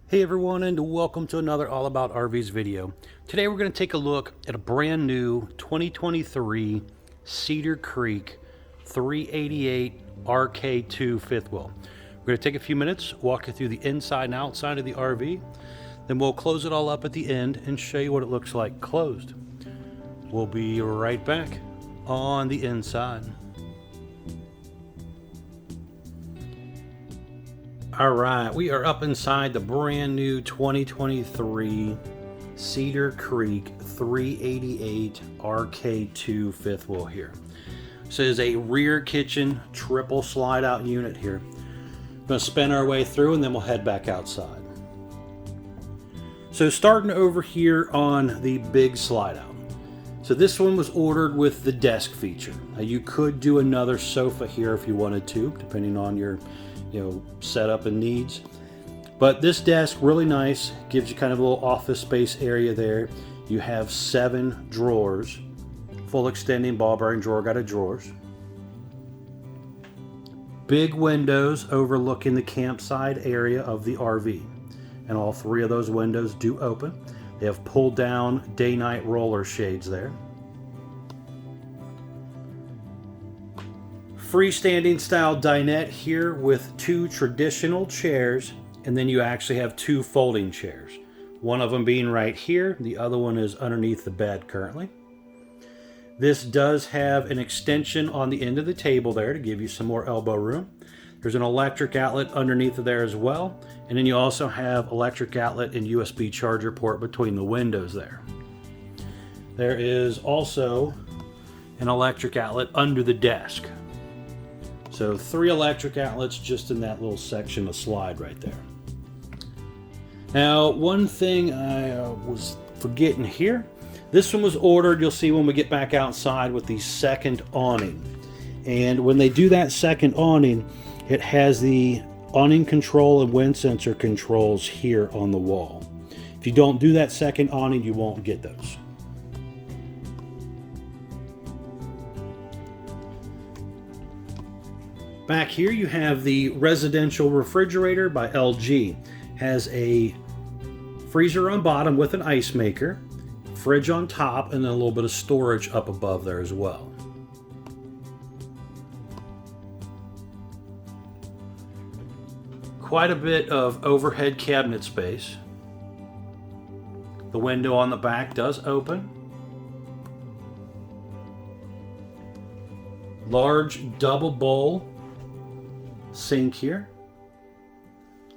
Hey everyone, and welcome to another All About RVs video. Today we're going to take a look at a brand new 2023 Cedar Creek 388 RK2 fifth wheel. We're going to take a few minutes, walk you through the inside and outside of the RV, then we'll close it all up at the end and show you what it looks like closed. We'll be right back on the inside. All right, we are up inside the brand new 2023 Cedar Creek 388 RK2 fifth wheel here. This is a rear kitchen triple slide out unit here. We're going to spin our way through and then we'll head back outside. So starting over here on the big slide out. So this one was ordered with the desk feature. Now you could do another sofa here if you wanted to, depending on your setup and needs. But this desk, really nice, gives you kind of a little office space area there. You have 7 drawers, full extending ball bearing drawer guided drawers. Big windows overlooking the campsite area of the RV. And all 3 of those windows do open. They have pulled down day-night roller shades there. Freestanding style dinette here with 2 traditional chairs, and then you actually have 2 folding chairs. One of them being right here, the other one is underneath the bed currently. This does have an extension on the end of the table there to give you some more elbow room. There's an electric outlet underneath of there as well, and then you also have electric outlet and USB charger port between the windows there. There is also an electric outlet under the desk. So 3 electric outlets just in that little section of slide right there. Now, one thing I was forgetting here. This one was ordered, you'll see when we get back outside, with the second awning. And when they do that second awning, it has the awning control and wind sensor controls here on the wall. If you don't do that second awning, you won't get those. Back here you have the residential refrigerator by LG. Has a freezer on bottom with an ice maker, fridge on top, and then a little bit of storage up above there as well. Quite a bit of overhead cabinet space. The window on the back does open. Large double bowl sink here.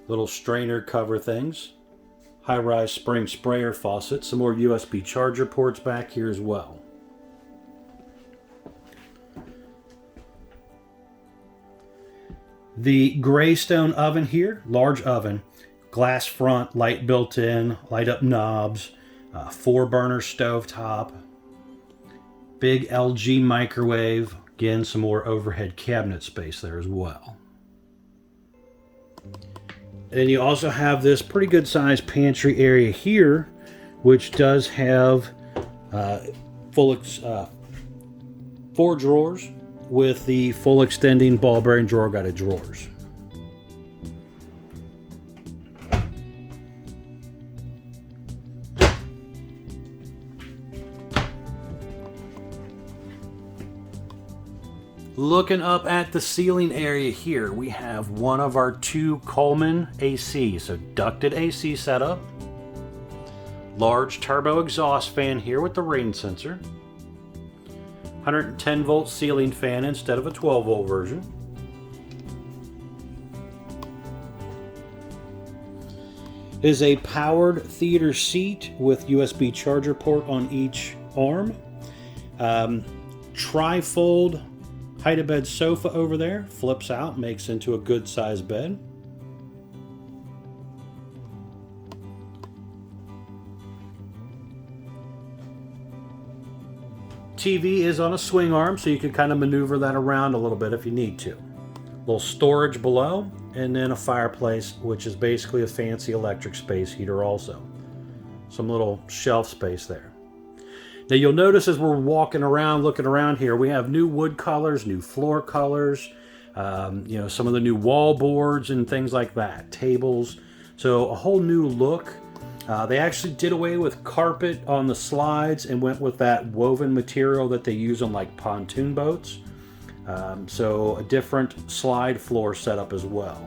Little strainer cover things. High-rise spring sprayer faucet. Some more USB charger ports back here as well. The gray stone oven here, large oven, glass front, light built in, light up knobs, 4-burner stove top, big LG microwave. Again, some more overhead cabinet space there as well. And you also have this pretty good sized pantry area here, which does have 4 drawers with the full extending ball bearing drawer guided drawers. Looking up at the ceiling area here, we have one of our 2 Coleman AC, so ducted AC setup. Large turbo exhaust fan here with the rain sensor. 110 volt ceiling fan instead of a 12 volt version. It is a powered theater seat with USB charger port on each arm. Tri-fold hide-a-bed sofa over there, flips out, makes into a good sized bed. TV is on a swing arm, so you can kind of maneuver that around a little bit if you need to. A little storage below, and then a fireplace, which is basically a fancy electric space heater also. Some little shelf space there. Now you'll notice as we're walking around, looking around here, we have new wood colors, new floor colors, some of the new wall boards and things like that, tables. So a whole new look. They actually did away with carpet on the slides and went with that woven material that they use on like pontoon boats. So a different slide floor setup as well.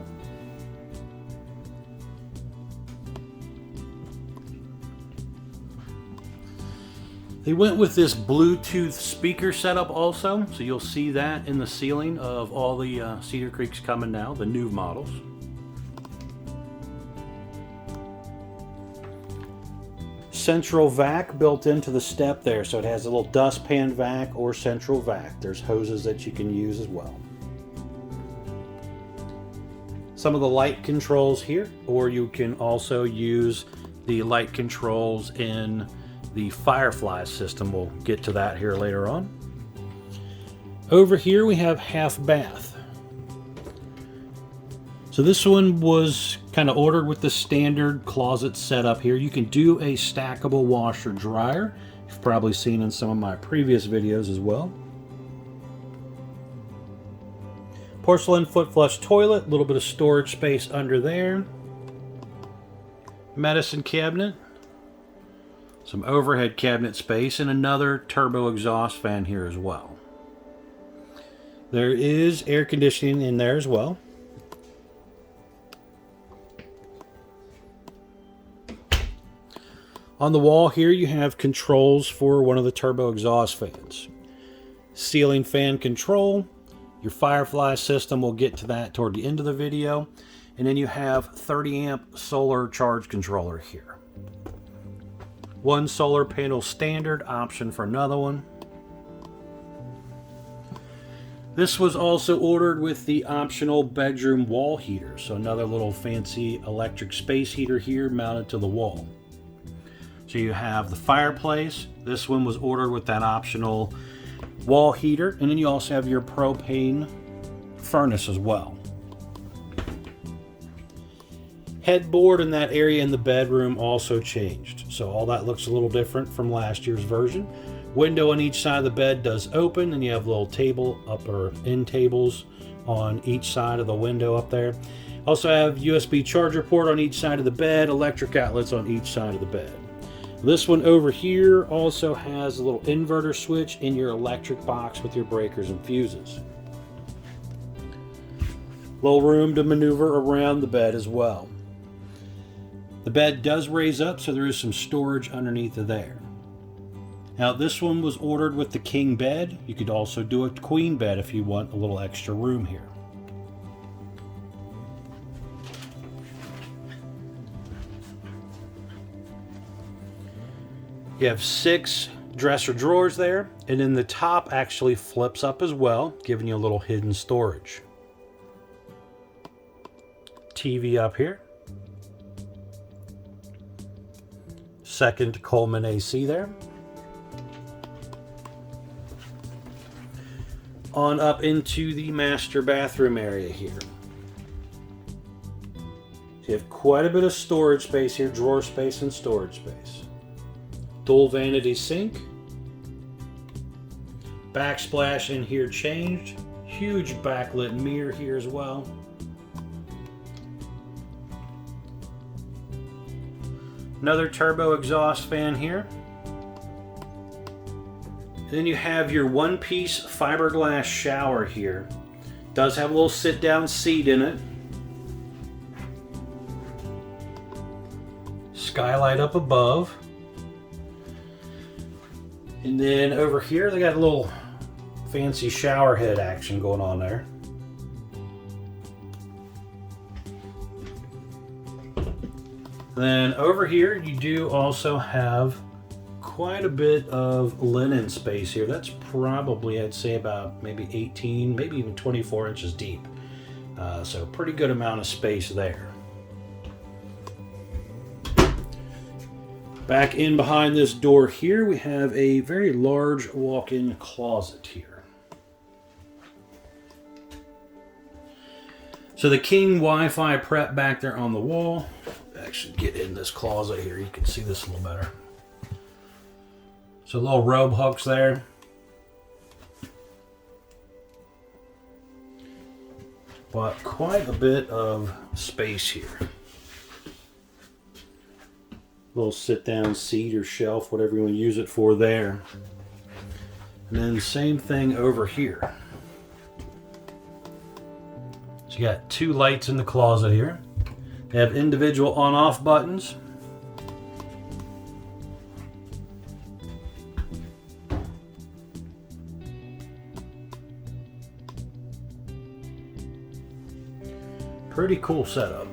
They went with this Bluetooth speaker setup also, so you'll see that in the ceiling of all the Cedar Creeks coming now, the new models. Central vac built into the step there, so it has a little dustpan vac or central vac. There's hoses that you can use as well. Some of the light controls here, or you can also use the light controls in the Firefly system. We'll get to that here later on. Over here we have half bath. So this one was kind of ordered with the standard closet setup here. You can do a stackable washer dryer. You've probably seen in some of my previous videos as well. Porcelain foot flush toilet, a little bit of storage space under there. Medicine cabinet. Some overhead cabinet space and another turbo exhaust fan here as well. There is air conditioning in there as well. On the wall here you have controls for one of the turbo exhaust fans. Ceiling fan control. Your Firefly system, we'll get to that toward the end of the video. And then you have 30 amp solar charge controller here. One solar panel standard, option for another one. This was also ordered with the optional bedroom wall heater. So another little fancy electric space heater here mounted to the wall. So you have the fireplace. This one was ordered with that optional wall heater. And then you also have your propane furnace as well. Headboard in that area in the bedroom also changed. So all that looks a little different from last year's version. Window on each side of the bed does open, and you have a little table up or end tables on each side of the window up there. Also have USB charger port on each side of the bed, electric outlets on each side of the bed. This one over here also has a little inverter switch in your electric box with your breakers and fuses. Little room to maneuver around the bed as well. The bed does raise up, so there is some storage underneath of there. Now this one was ordered with the king bed. You could also do a queen bed if you want a little extra room here. You have 6 dresser drawers there, and then the top actually flips up as well, giving you a little hidden storage. TV up here. Second Coleman AC there. On up into the master bathroom area here. So you have quite a bit of storage space here, drawer space and storage space. Dual vanity sink. Backsplash in here changed. Huge backlit mirror here as well. Another turbo exhaust fan here. And then you have your one-piece fiberglass shower here. Does have a little sit-down seat in it. Skylight up above. And then over here they got a little fancy shower head action going on there. Then over here you do also have quite a bit of linen space here. That's probably, I'd say, about maybe 18, maybe even 24 inches deep. So pretty good amount of space there. Back in behind this door here, we have a very large walk-in closet here. So the King Wi-Fi prep back there on the wall. Actually get in this closet here, you can see this a little better. So little robe hooks there. But quite a bit of space here. Little sit-down seat or shelf, whatever you want to use it for there. And then same thing over here. So you got two lights in the closet here. They have individual on-off buttons. Pretty cool setup.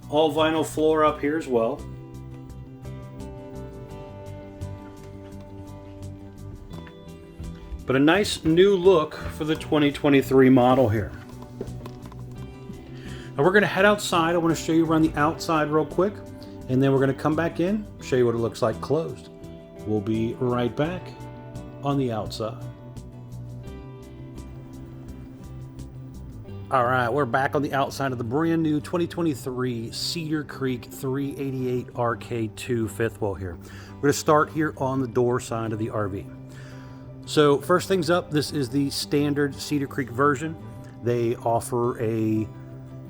All vinyl floor up here as well. But a nice new look for the 2023 model here. Now we're going to head outside. I want to show you around the outside real quick, and then we're going to come back in, show you what it looks like closed. We'll be right back on the outside. All right, we're back on the outside of the brand new 2023 Cedar Creek 388 RK2 fifth wheel here. We're going to start here on the door side of the RV. So first things up, this is the standard Cedar Creek version. They offer a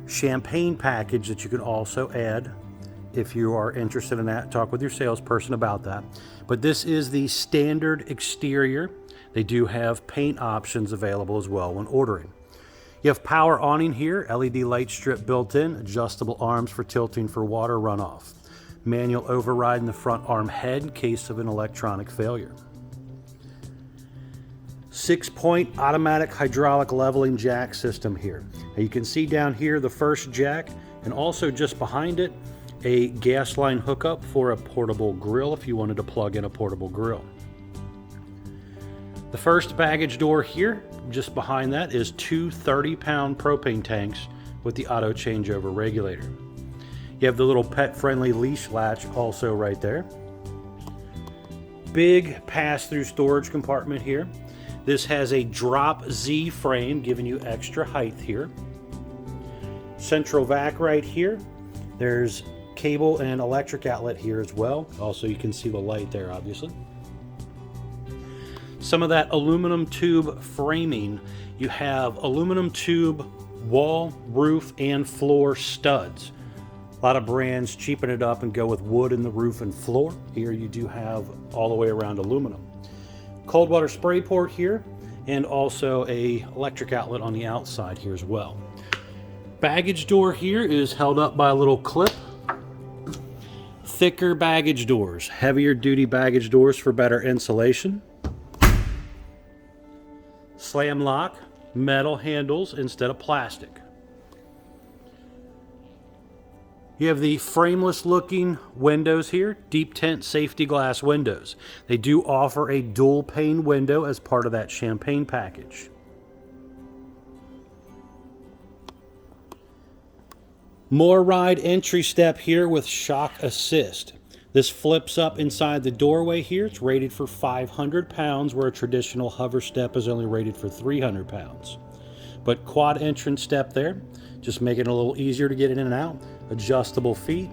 champagne package that you can also add if you are interested in that. Talk with your salesperson about that. But this is the standard exterior. They do have paint options available as well when ordering. You have power awning here, LED light strip built in, adjustable arms for tilting for water runoff. Manual override in the front arm head in case of an electronic failure. 6-point automatic hydraulic leveling jack system here. Now you can see down here the first jack, and also just behind it, a gas line hookup for a portable grill if you wanted to plug in a portable grill. The first baggage door here, just behind that, is two 30-pound propane tanks with the auto changeover regulator. You have the little pet-friendly leash latch also right there. Big pass-through storage compartment here. This has a drop Z frame giving you extra height here. Central vac right here. There's cable and electric outlet here as well. Also, you can see the light there, obviously. Some of that aluminum tube framing. You have aluminum tube wall, roof, and floor studs. A lot of brands cheapen it up and go with wood in the roof and floor. Here you do have all the way around aluminum. Cold water spray port here, and also a electric outlet on the outside here as well. Baggage door here is held up by a little clip. Thicker baggage doors, heavier duty baggage doors for better insulation. Slam lock, metal handles instead of plastic. You have the frameless looking windows here, deep tint safety glass windows. They do offer a dual pane window as part of that champagne package. More ride entry step here with shock assist. This flips up inside the doorway here. It's rated for 500 pounds, where a traditional hover step is only rated for 300 pounds. But quad entrance step there, just making it a little easier to get in and out. Adjustable feet.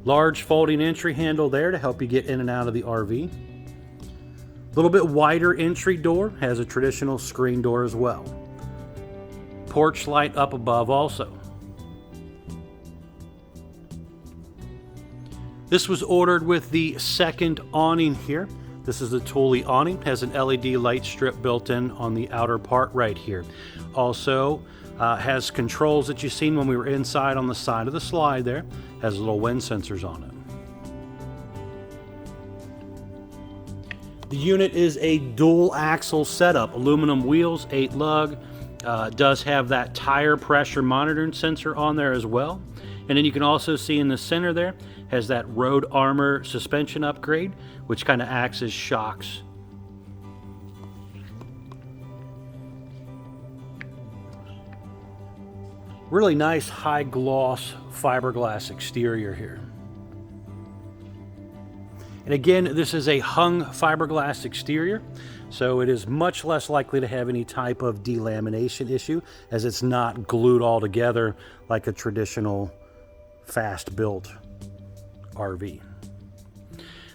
Large folding entry handle there to help you get in and out of the RV. A little bit wider entry door, has a traditional screen door as well. Porch light up above also. This was ordered with the second awning here. This is the Thule awning, has an LED light strip built in on the outer part right here. Also has controls that you've seen when we were inside on the side of the slide there. Has little wind sensors on it. The unit is a dual axle setup, aluminum wheels, 8 lug. Does have that tire pressure monitoring sensor on there as well. And then you can also see in the center there, has that Road Armor suspension upgrade, which kind of acts as shocks. Really nice high gloss fiberglass exterior here. And again, this is a hung fiberglass exterior, so it is much less likely to have any type of delamination issue, as it's not glued all together like a traditional fast built RV.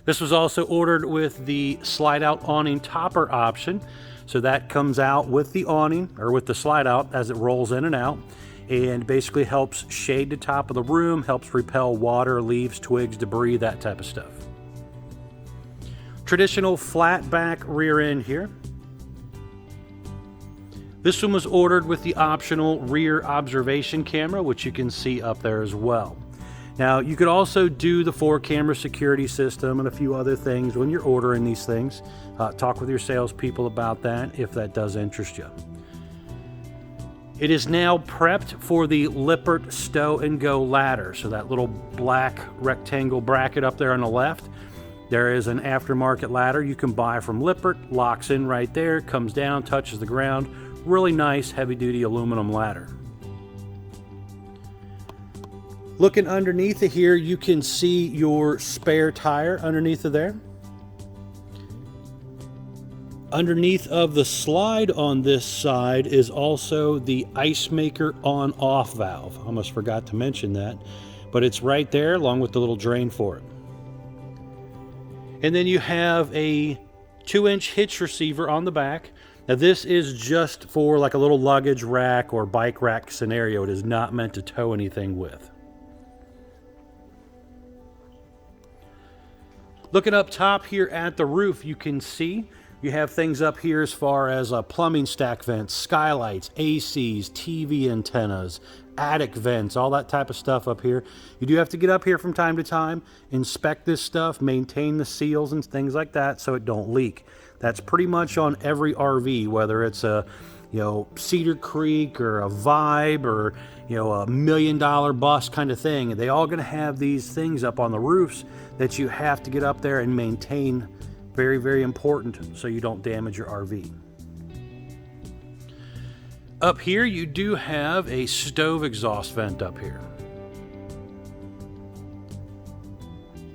This was also ordered with the slide out awning topper option, So that comes out with the awning, or with the slide out as it rolls in and out, and basically helps shade the top of the room, helps repel water, leaves, twigs, debris, that type of stuff. Traditional flat back rear end here. This one was ordered with the optional rear observation camera, which you can see up there as well. Now, you could also do the 4-camera security system and a few other things when you're ordering these things. Talk with your salespeople about that if that does interest you. It is now prepped for the Lippert Stow and Go ladder. So that little black rectangle bracket up there on the left, there is an aftermarket ladder you can buy from Lippert, locks in right there, comes down, touches the ground. Really nice heavy-duty aluminum ladder. Looking underneath of here, you can see your spare tire underneath of there. Underneath of the slide on this side is also the ice maker on-off valve. Almost forgot to mention that, but it's right there along with the little drain for it. And then you have a 2-inch hitch receiver on the back. Now this is just for like a little luggage rack or bike rack scenario. It is not meant to tow anything with. Looking up top here at the roof, you can see you have things up here as far as plumbing stack vents, skylights, ACs, TV antennas, attic vents, all that type of stuff up here. You do have to get up here from time to time, inspect this stuff, maintain the seals and things like that so it don't leak. That's pretty much on every RV, whether it's a Cedar Creek or a Vibe or a $1 million bus kind of thing. They all going to have these things up on the roofs that you have to get up there and maintain. Very, very important so you don't damage your RV. Up here you do have a stove exhaust vent up here.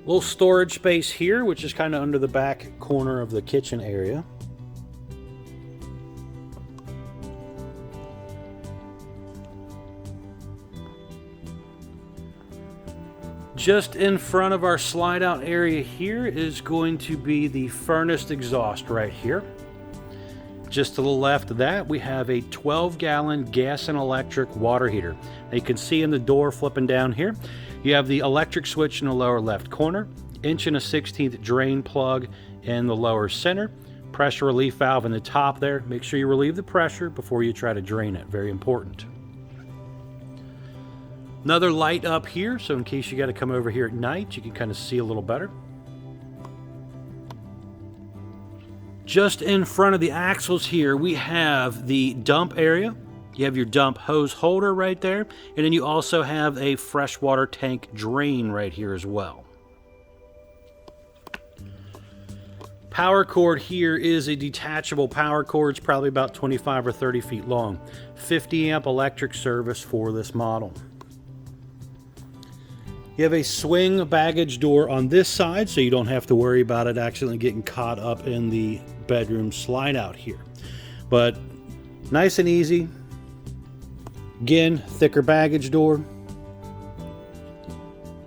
Little storage space here, which is kind of under the back corner of the kitchen area. Just in front of our slide out area here is going to be the furnace exhaust right here. Just to the left of that, we have a 12-gallon gas and electric water heater. Now you can see in the door flipping down here, you have the electric switch in the lower left corner, 1 1/16 drain plug in the lower center, pressure relief valve in the top there. Make sure you relieve the pressure before you try to drain it. Very important. Another light up here, so in case you got to come over here at night, you can kind of see a little better. Just in front of the axles here, we have the dump area. You have your dump hose holder right there, and then you also have a freshwater tank drain right here as well. Power cord here is a detachable power cord. It's probably about 25 or 30 feet long. 50 amp electric service for this model. You have a swing baggage door on this side, so you don't have to worry about it accidentally getting caught up in the bedroom slide out here. But nice and easy. Again, thicker baggage door.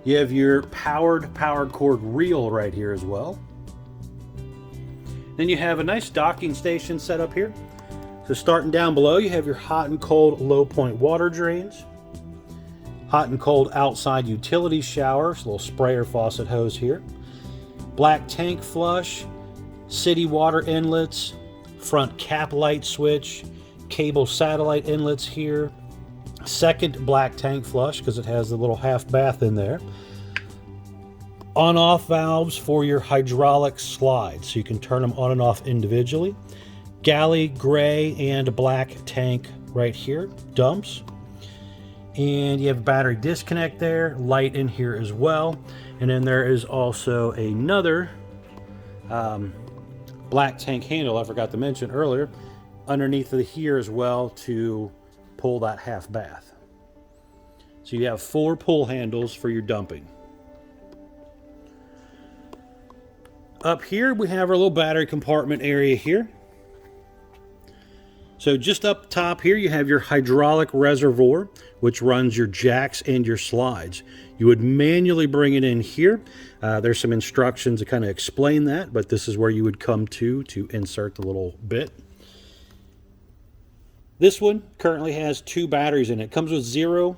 You have your powered power cord reel right here as well. Then you have a nice docking station set up here. So starting down below, you have your hot and cold low point water drains. Hot and cold outside utility showers, little sprayer faucet hose here. Black tank flush, city water inlets, front cap light switch, cable satellite inlets here. Second black tank flush because it has the little half bath in there. On-off valves for your hydraulic slides, so you can turn them on and off individually. Galley gray and black tank right here, dumps. And you have a battery disconnect there, light in here as well. And then there is also another black tank handle I forgot to mention earlier underneath of here as well to pull that half bath. So you have 4 pull handles for your dumping. Up here we have our little battery compartment area here. So just up top here you have your hydraulic reservoir, which runs your jacks and your slides. You would manually bring it in here. There's some instructions to kind of explain that, but this is where you would come to insert the little bit. This one currently has 2 batteries in it. It comes with 0.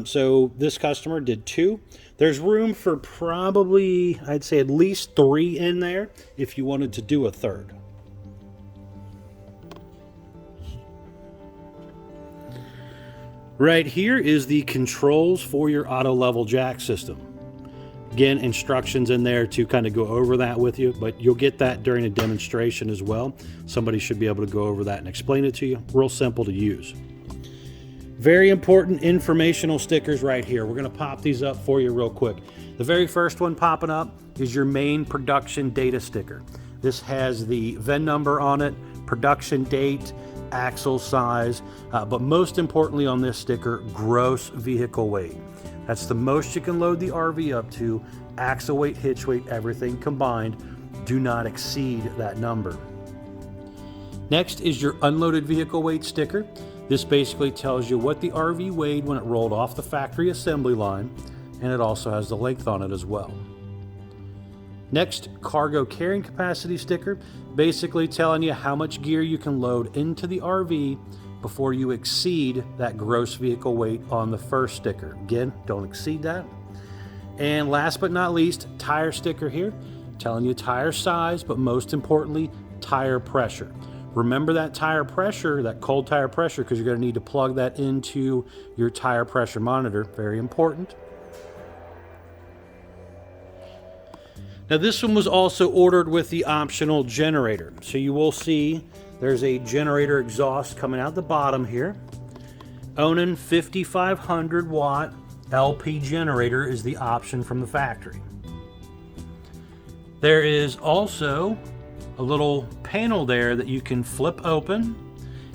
So this customer did 2. There's room for probably, I'd say at least 3 in there if you wanted to do a third. Right here is the controls for your auto level jack system. Again, instructions in there to kind of go over that with you, but you'll get that during a demonstration as well. Somebody should be able to go over that and explain it to you. Real simple to use. Very important informational stickers right here. We're going to pop these up for you real quick. The very first one popping up is your main production data sticker. This has the VIN number on it, production date, axle size, but most importantly on this sticker, gross vehicle weight. That's the most you can load the RV up to, axle weight, hitch weight, everything combined. Do not exceed that number. Next is your unloaded vehicle weight sticker. This basically tells you what the RV weighed when it rolled off the factory assembly line, and it also has the length on it as well. Next, cargo carrying capacity sticker, basically telling you how much gear you can load into the RV before you exceed that gross vehicle weight on the first sticker. Again, don't exceed that. And last but not least, tire sticker here, telling you tire size, but most importantly, tire pressure. Remember that tire pressure, that cold tire pressure, because you're going to need to plug that into your tire pressure monitor. Very important. Now this one was also ordered with the optional generator. So you will see there's a generator exhaust coming out the bottom here. Owning 5,500 watt LP generator is the option from the factory. There is also a little panel there that you can flip open,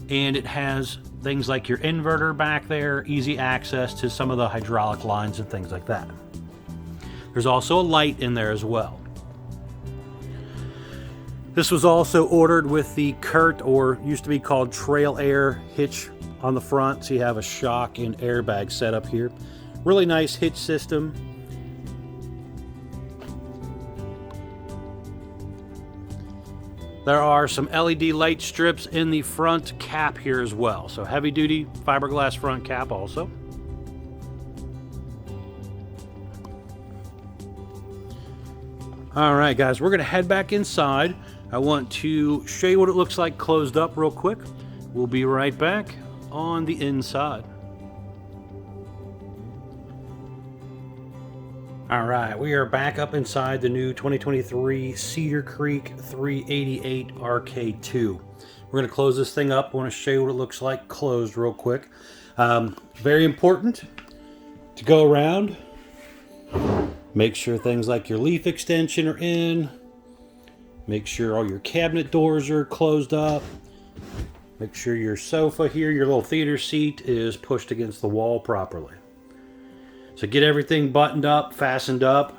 and it has things like your inverter back there, easy access to some of the hydraulic lines and things like that. There's also a light in there as well. This was also ordered with the CURT, or used to be called Trail Air hitch on the front, so you have a shock and airbag setup here. Really nice hitch system. There are some LED light strips in the front cap here as well, so heavy duty fiberglass front cap also. All right, guys, we're gonna head back inside. I want to show you what it looks like closed up real quick. We'll be right back on the inside. All right, we are back up inside the new 2023 Cedar Creek 388 RK2. We're gonna close this thing up. I wanna show you what it looks like closed real quick. Very important to go around, make sure things like your leaf extension are in. Make sure all your cabinet doors are closed up. Make sure your sofa here, your little theater seat, is pushed against the wall properly. So get everything buttoned up, fastened up.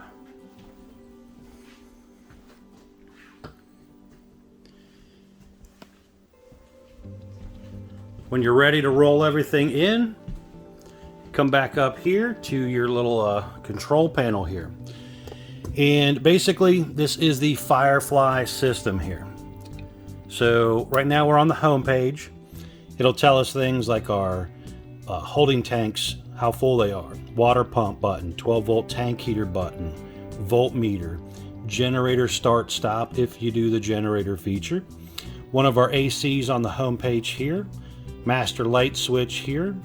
When you're ready to roll everything in, come back up here to your little control panel here. And basically, this is the Firefly system here. So right now we're on the home page. It'll tell us things like our holding tanks, how full they are, water pump button, 12 volt tank heater button, voltmeter, generator start stop if you do the generator feature. One of our ACs on the home page here, master light switch here.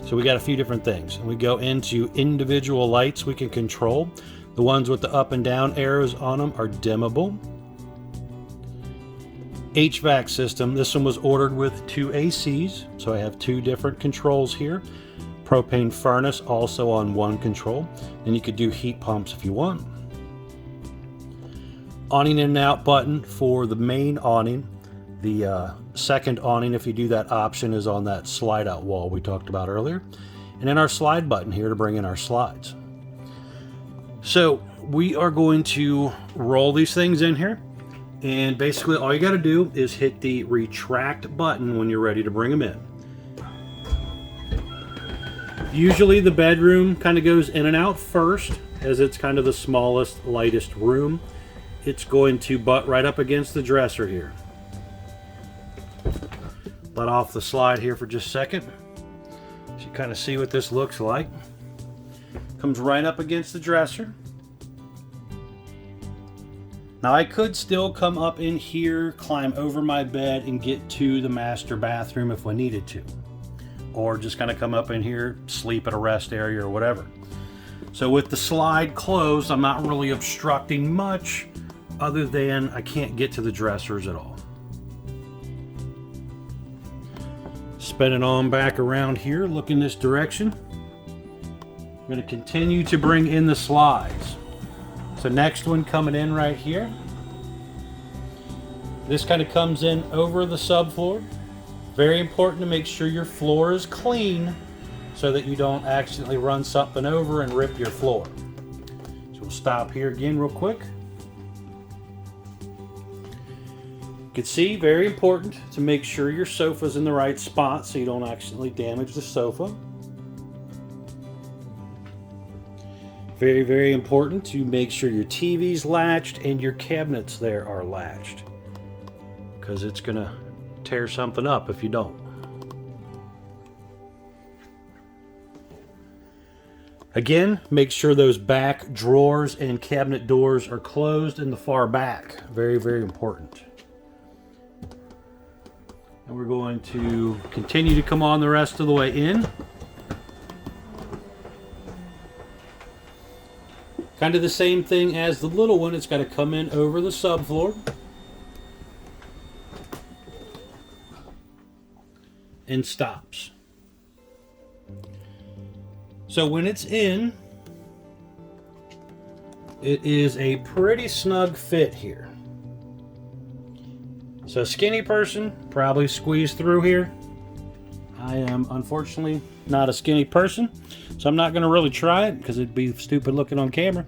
So we got a few different things. We go into individual lights we can control. The ones with the up and down arrows on them are dimmable. HVAC system, this one was ordered with 2 ACs, so I have 2 different controls here. Propane furnace also on 1 control, and you could do heat pumps if you want. Awning in and out button for the main awning. The second awning, if you do that option, is on that slide out wall we talked about earlier. And then our slide button here to bring in our slides. So we are going to roll these things in here, and basically all you got to do is hit the retract button when you're ready to bring them in. Usually the bedroom kind of goes in and out first, as it's kind of the smallest, lightest room. It's going to butt right up against the dresser here. let off the slide here for just a second so you kind of see what this looks like. Comes right up against the dresser. Now I could still come up in here, climb over my bed, and get to the master bathroom if I needed to. Or just kind of come up in here, sleep at a rest area or whatever. So with the slide closed, I'm not really obstructing much other than I can't get to the dressers at all. Spin it on back around here, look in this direction. I'm going to continue to bring in the slides. So next one coming in right here. This kind of comes in over the subfloor. Very important to make sure your floor is clean so that you don't accidentally run something over and rip your floor. So we'll stop here again real quick. You can see, very important to make sure your sofa's in the right spot so you don't accidentally damage the sofa. Very, very important to make sure your TV's latched and your cabinets there are latched, because it's gonna tear something up if you don't. Again, make sure those back drawers and cabinet doors are closed in the far back. Very, very important. And we're going to continue to come on the rest of the way in. Kind of the same thing as the little one. It's got to come in over the subfloor. And stops. So when it's in, it is a pretty snug fit here. So a skinny person probably squeeze through here. I am unfortunately not a skinny person, so I'm not going to really try it because it'd be stupid looking on camera.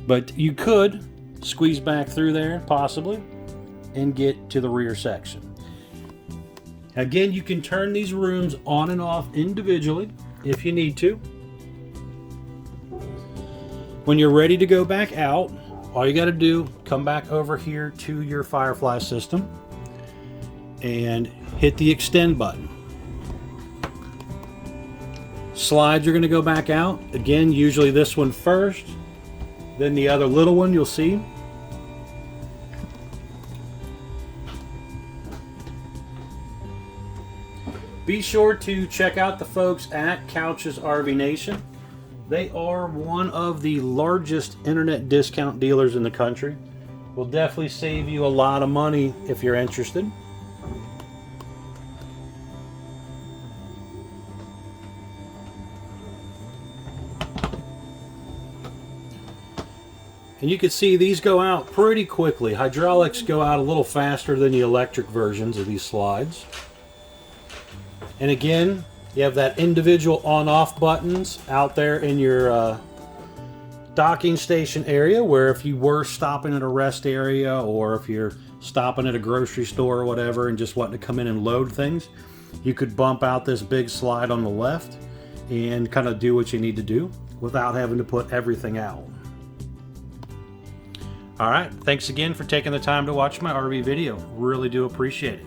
But you could squeeze back through there possibly and get to the rear section. Again, you can turn these rooms on and off individually if you need to. When you're ready to go back out, all you got to do, come back over here to your Firefly system and hit the extend button. Slides are going to go back out. Again, usually this one first, then the other little one you'll see. Be sure to check out the folks at Couch's RV Nation. They are one of the largest internet discount dealers in the country. Will definitely save you a lot of money if you're interested. And you can see these go out pretty quickly. Hydraulics go out a little faster than the electric versions of these slides. And again, you have that individual on-off buttons out there in your docking station area, where if you were stopping at a rest area or if you're stopping at a grocery store or whatever and just wanting to come in and load things, you could bump out this big slide on the left and kind of do what you need to do without having to put everything out. All right, thanks again for taking the time to watch my RV video. Really do appreciate it.